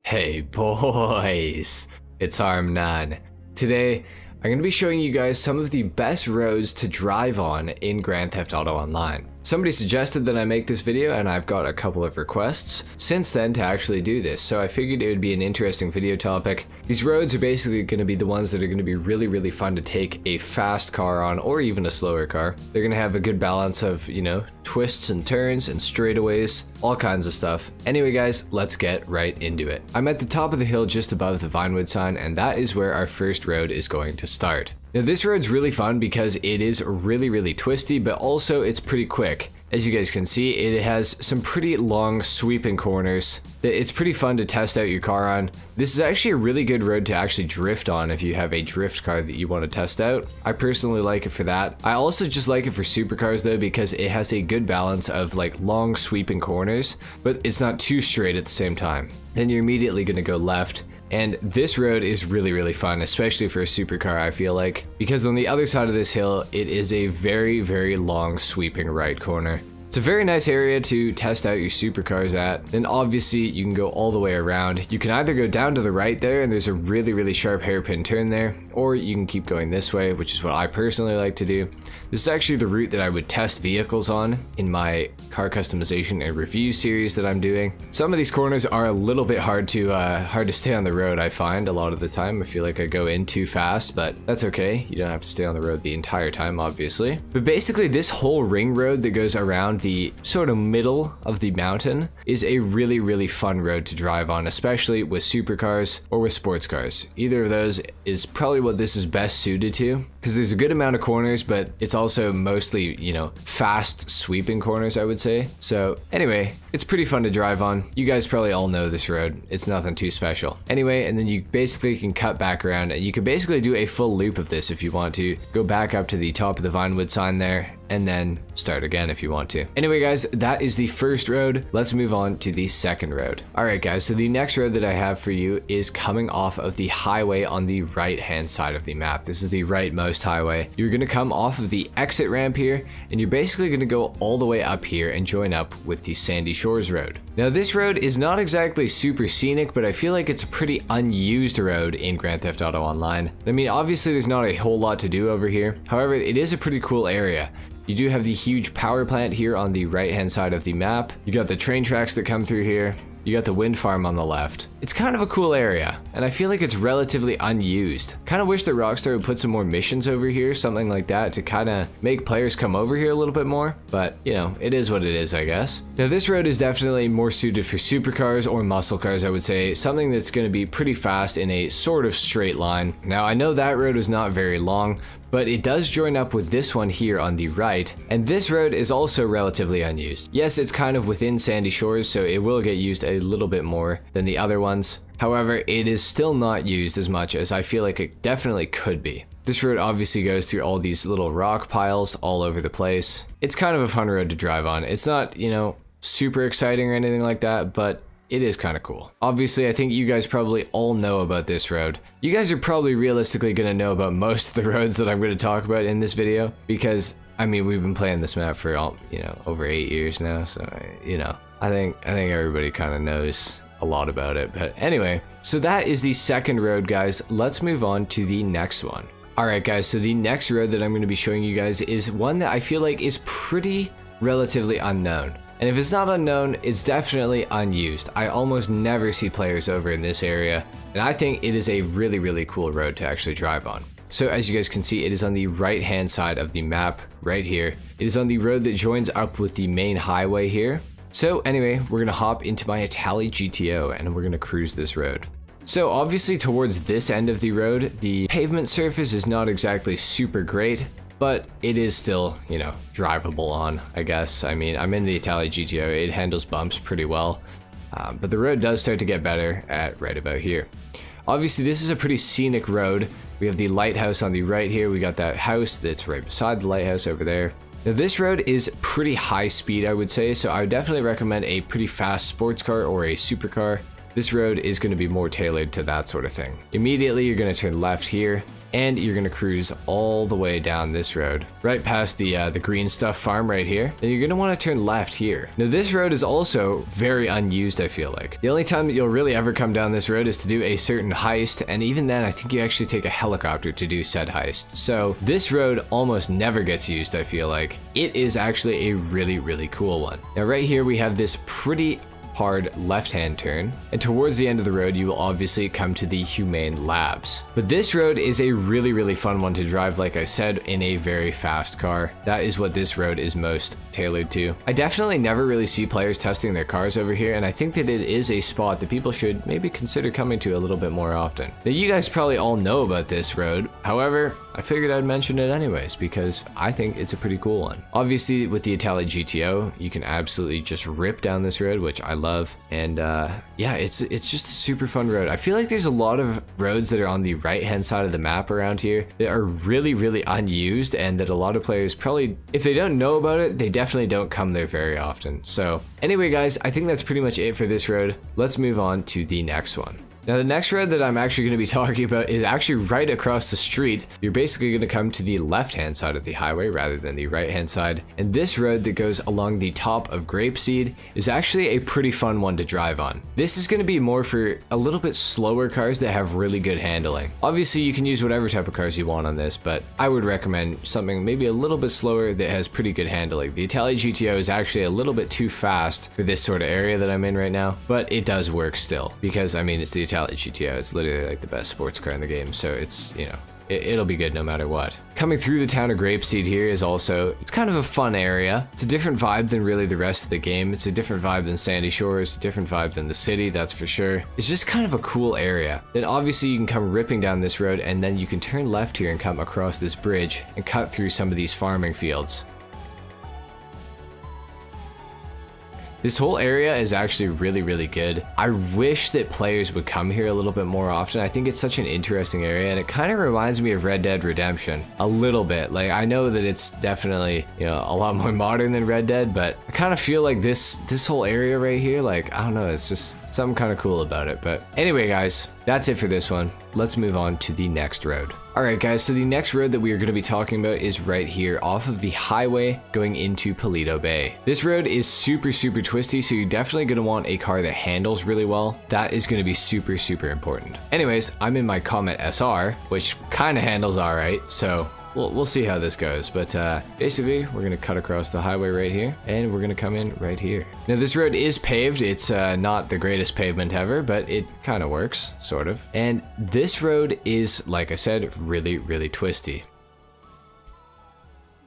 Hey boys, it's HarmNone. Today, I'm going to be showing you guys some of the best roads to drive on in Grand Theft Auto Online. Somebody suggested that I make this video and I've got a couple of requests since then to actually do this, so I figured it would be an interesting video topic. These roads are basically going to be the ones that are going to be really fun to take a fast car on, or even a slower car. They're going to have a good balance of, twists and turns and straightaways, all kinds of stuff. Anyway guys, let's get right into it. I'm at the top of the hill just above the Vinewood sign, and that is where our first road is going to start. Now this road's really fun because it is really twisty, but also it's pretty quick. As you guys can see, it has some pretty long sweeping corners that it's pretty fun to test out your car on. This is actually a really good road to actually drift on if you have a drift car that you want to test out. I personally like it for that. I also just like it for supercars though, because it has a good balance of like long sweeping corners, but it's not too straight at the same time. Then you're immediately going to go left. And this road is really fun, especially for a supercar, I feel like, because on the other side of this hill, it is a very long sweeping right corner. It's a very nice area to test out your supercars at. Then obviously you can go all the way around. You can either go down to the right there and there's a really sharp hairpin turn there, or you can keep going this way, which is what I personally like to do. This is actually the route that I would test vehicles on in my car customization and review series that I'm doing. Some of these corners are a little bit hard to stay on the road, I find a lot of the time. I feel like I go in too fast, but that's okay. You don't have to stay on the road the entire time, obviously. But basically this whole ring road that goes around the sort of middle of the mountain is a really fun road to drive on, especially with supercars or with sports cars. Either of those is probably what this is best suited to, because there's a good amount of corners, but it's also mostly, fast sweeping corners, I would say. So anyway, it's pretty fun to drive on. You guys probably all know this road. It's nothing too special. Anyway, and then you basically can cut back around, and you can basically do a full loop of this if you want to. Go back up to the top of the Vinewood sign there, and then start again if you want to. Anyway guys, that is the first road. Let's move on to the second road. Alright guys, so the next road that I have for you is coming off of the highway on the right hand side of the map. This is the rightmost highway. You're going to come off of the exit ramp here, and you're basically going to go all the way up here and join up with the Sandy Shores Road. Now this road is not exactly super scenic, but I feel like it's a pretty unused road in Grand Theft Auto Online. I mean, obviously there's not a whole lot to do over here. However, it is a pretty cool area. You do have the huge power plant here on the right hand side of the map. You got the train tracks that come through here. You got the wind farm on the left. It's kind of a cool area, and I feel like it's relatively unused. Kind of wish that Rockstar would put some more missions over here, something like that, to kind of make players come over here a little bit more, but it is what it is, I guess. Now this road is definitely more suited for supercars or muscle cars, I would say, something that's going to be pretty fast in a sort of straight line. Now I know that road is not very long, but it does join up with this one here on the right, and this road is also relatively unused. Yes, it's kind of within Sandy Shores, so it will get used a little bit more than the other ones. However, it is still not used as much as I feel like it definitely could be. This road obviously goes through all these little rock piles all over the place. It's kind of a fun road to drive on. It's not, super exciting or anything like that, but it is kind of cool. Obviously, I think you guys probably all know about this road. You guys are probably realistically going to know about most of the roads that I'm going to talk about in this video, because, I mean, we've been playing this map for, over 8 years now, so, I think everybody kind of knows a lot about it. But anyway, so that is the second road, guys. Let's move on to the next one. Alright guys, so the next road that I'm going to be showing you guys is one that I feel like is pretty relatively unknown. And if it's not unknown, it's definitely unused. I almost never see players over in this area, and I think it is a really cool road to actually drive on. So as you guys can see, it is on the right hand side of the map right here. It is on the road that joins up with the main highway here. So anyway, we're gonna hop into my Itali GTO and we're gonna cruise this road. So obviously towards this end of the road, the pavement surface is not exactly super great, but it is still, drivable on, I guess. I mean, I'm in the Itali GTO, it handles bumps pretty well, but the road does start to get better at right about here. Obviously, this is a pretty scenic road. We have the lighthouse on the right here. We got that house that's right beside the lighthouse over there. Now, this road is pretty high speed, I would say, so I would definitely recommend a pretty fast sports car or a supercar. this road is going to be more tailored to that sort of thing. Immediately, you're going to turn left here, and you're going to cruise all the way down this road, right past the green stuff farm right here. Then you're going to want to turn left here. Now this road is also very unused, I feel like. The only time that you'll really ever come down this road is to do a certain heist, and even then I think you actually take a helicopter to do said heist. So this road almost never gets used, I feel like. It is actually a really, really cool one. Now right here we have this pretty hard left-hand turn, and towards the end of the road you will obviously come to the humane labs. But this road is a really, really fun one to drive, like I said, in a very fast car. That is what this road is most tailored to. I definitely never really see players testing their cars over here, and I think that it is a spot that people should maybe consider coming to a little bit more often. Now you guys probably all know about this road, however, I figured I'd mention it anyways because I think it's a pretty cool one. Obviously with the Italy GTO, you can absolutely just rip down this road, which I love, and yeah, it's just a super fun road. I feel like there's a lot of roads that are on the right hand side of the map around here that are really, really unused, and that a lot of players probably, if they don't know about it, they definitely don't come there very often. So anyway guys, I think that's pretty much it for this road. Let's move on to the next one. Now the next road that I'm actually going to be talking about is actually right across the street. You're basically going to come to the left-hand side of the highway rather than the right-hand side. And this road that goes along the top of Grapeseed is actually a pretty fun one to drive on. This is going to be more for a little bit slower cars that have really good handling. Obviously you can use whatever type of cars you want on this, but I would recommend something maybe a little bit slower that has pretty good handling. The Italy GTO is actually a little bit too fast for this sort of area that I'm in right now, but it does work still because I mean it's the Italy GTO. It's literally like the best sports car in the game, so it's, you know, it'll be good no matter what. Coming through the town of Grapeseed here is also, it's kind of a fun area. It's a different vibe than really the rest of the game. It's a different vibe than Sandy Shores, different vibe than the city, that's for sure. It's just kind of a cool area. Then obviously you can come ripping down this road, and then you can turn left here and come across this bridge and cut through some of these farming fields. This whole area is actually really, really good. I wish that players would come here a little bit more often. I think it's such an interesting area, and it kind of reminds me of Red Dead Redemption a little bit. Like, I know that it's definitely, you know, a lot more modern than Red Dead, but I kind of feel like this whole area right here, like, I don't know, it's just something kind of cool about it. But anyway, guys, that's it for this one. Let's move on to the next road. Alright guys, so the next road that we are going to be talking about is right here off of the highway going into Polito Bay. This road is super, super twisty, so you're definitely going to want a car that handles really well. That is going to be super, super important. Anyways, I'm in my Comet SR, which kind of handles alright, so we'll see how this goes, but basically we're gonna cut across the highway right here, and we're gonna come in right here. Now this road is paved. It's not the greatest pavement ever, but it kind of works, sort of. And this road is, like I said, really, really twisty.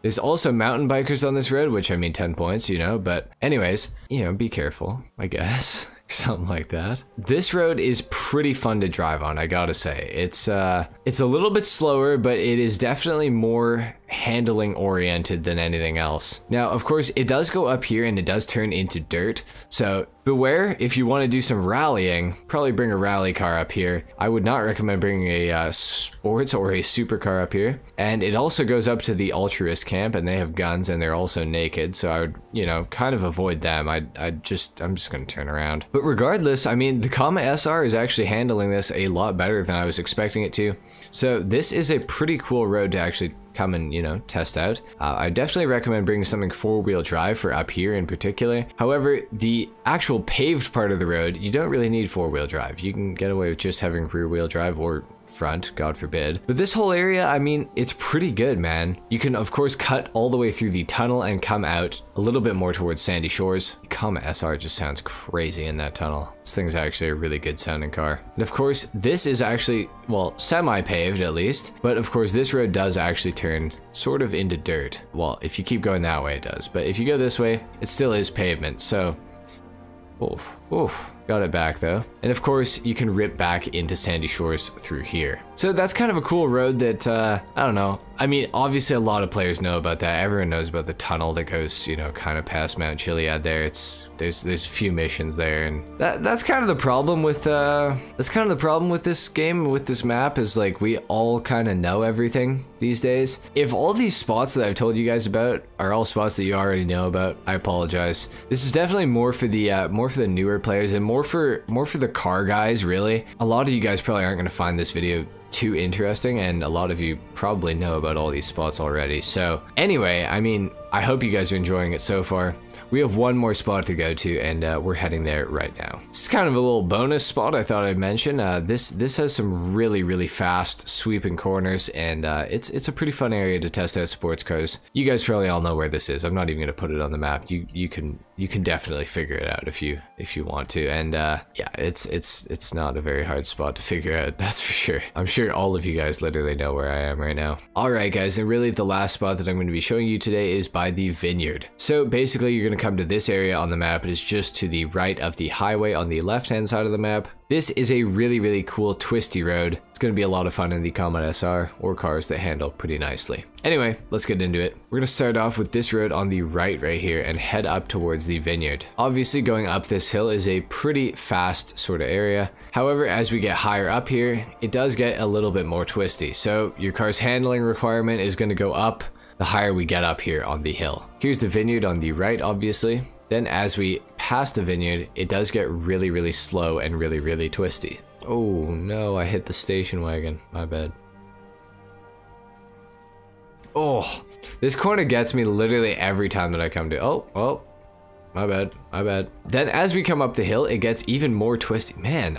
There's also mountain bikers on this road, which I mean 10 points, you know, but anyways, you know, be careful, I guess. Something like that. This road is pretty fun to drive on, I gotta say. It's a little bit slower, but it is definitely more handling oriented than anything else. Now, of course, it does go up here and it does turn into dirt, so beware if you want to do some rallying. Probably bring a rally car up here. I would not recommend bringing a sports or a supercar up here. And it also goes up to the altruist camp, and they have guns and they're also naked, so I would, you know, kind of avoid them. I'm just gonna turn around. But regardless, I mean, the Comet SR is actually handling this a lot better than I was expecting it to. So this is a pretty cool road to actually come and, you know, test out. I definitely recommend bringing something four-wheel drive for up here in particular. However, the actual paved part of the road, you don't really need four-wheel drive. You can get away with just having rear-wheel drive or front, God forbid. But this whole area, I mean, it's pretty good, man. You can, of course, cut all the way through the tunnel and come out a little bit more towards Sandy Shores. Comet SR just sounds crazy in that tunnel. This thing's actually a really good sounding car. And of course, this is actually, well, semi-paved at least, but of course this road does actually turn sort of into dirt. Well, if you keep going that way, it does, but if you go this way, it still is pavement, so oof. Got it back though. And of course, you can rip back into Sandy Shores through here. So that's kind of a cool road that, I don't know. I mean, obviously a lot of players know about that. Everyone knows about the tunnel that goes, you know, kind of past Mount Chiliad there. There's a few missions there, and that's kind of the problem with this game, with this map, is like we all kind of know everything these days. If all these spots that I've told you guys about are all spots that you already know about, I apologize. This is definitely more for the newer players and more more for the car guys, really. A lot of you guys probably aren't going to find this video too interesting, and a lot of you probably know about all these spots already. So anyway, I mean, I hope you guys are enjoying it so far. We have one more spot to go to, and we're heading there right now. This is kind of a little bonus spot I thought I'd mention. This has some really fast sweeping corners, and it's a pretty fun area to test out sports cars. You guys probably all know where this is. I'm not even gonna put it on the map. You can definitely figure it out if you want to. And yeah, it's not a very hard spot to figure out, that's for sure. I'm sure all of you guys literally know where I am right now. All right, guys, and really the last spot that I'm going to be showing you today is by the Vineyard. So basically, you're going to come to this area on the map. It is just to the right of the highway on the left-hand side of the map. This is a really cool twisty road. It's going to be a lot of fun in the Combat SR or cars that handle pretty nicely. Anyway, let's get into it. We're going to start off with this road on the right here and head up towards the Vineyard. Obviously, going up this hill is a pretty fast sort of area. However, as we get higher up here, it does get a little bit more twisty. So your car's handling requirement is going to go up the higher we get up here on the hill. Here's the Vineyard on the right, obviously. Then as we pass the Vineyard, it does get really slow and really twisty. Oh no, I hit the station wagon. My bad. Oh, this corner gets me literally every time that I come to. Oh, my bad. Then as we come up the hill, it gets even more twisty. Man,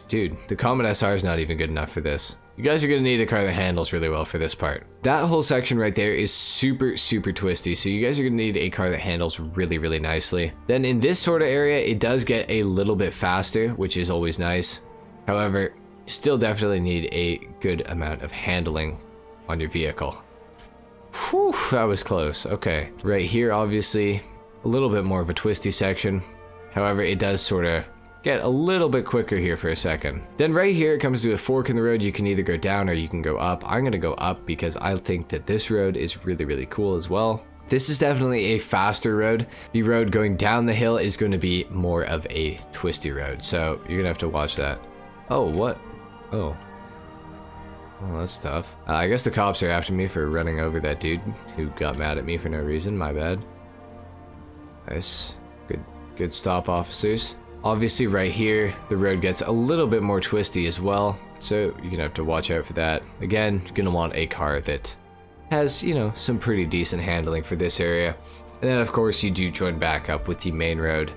dude, the Comet SR is not even good enough for this. You guys are gonna need a car that handles really well for this part. That whole section right there is super twisty, so you guys are gonna need a car that handles really nicely. Then in this sort of area, it does get a little bit faster, which is always nice. However, you still definitely need a good amount of handling on your vehicle. Whew, that was close. Okay, right here, obviously, a little bit more of a twisty section. However, it does sort of get a little bit quicker here for a second. Then right here, it comes to a fork in the road. You can either go down or you can go up. I'm gonna go up because I think that this road is really cool as well. This is definitely a faster road. The road going down the hill is going to be more of a twisty road, so you're gonna have to watch that. Oh, what? Oh, that's tough. I guess the cops are after me for running over that dude who got mad at me for no reason. My bad. Nice. Good stop, officers. Obviously right here, the road gets a little bit more twisty as well, so you're gonna have to watch out for that. Again, you're gonna want a car that has, you know, some pretty decent handling for this area. And then of course you do join back up with the main road.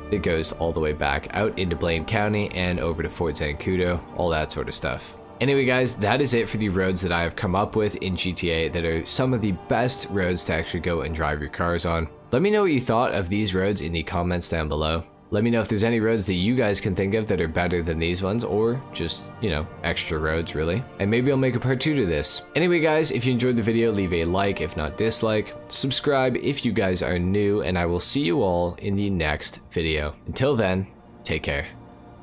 It goes all the way back out into Blaine County and over to Fort Zancudo, all that sort of stuff. Anyway guys, that is it for the roads that I have come up with in GTA that are some of the best roads to actually go and drive your cars on. Let me know what you thought of these roads in the comments down below. Let me know if there's any roads that you guys can think of that are better than these ones, or just, you know, extra roads really. And maybe I'll make a part 2 to this. Anyway guys, if you enjoyed the video, leave a like, if not dislike. Subscribe if you guys are new, and I will see you all in the next video. Until then, take care.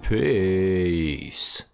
Peace.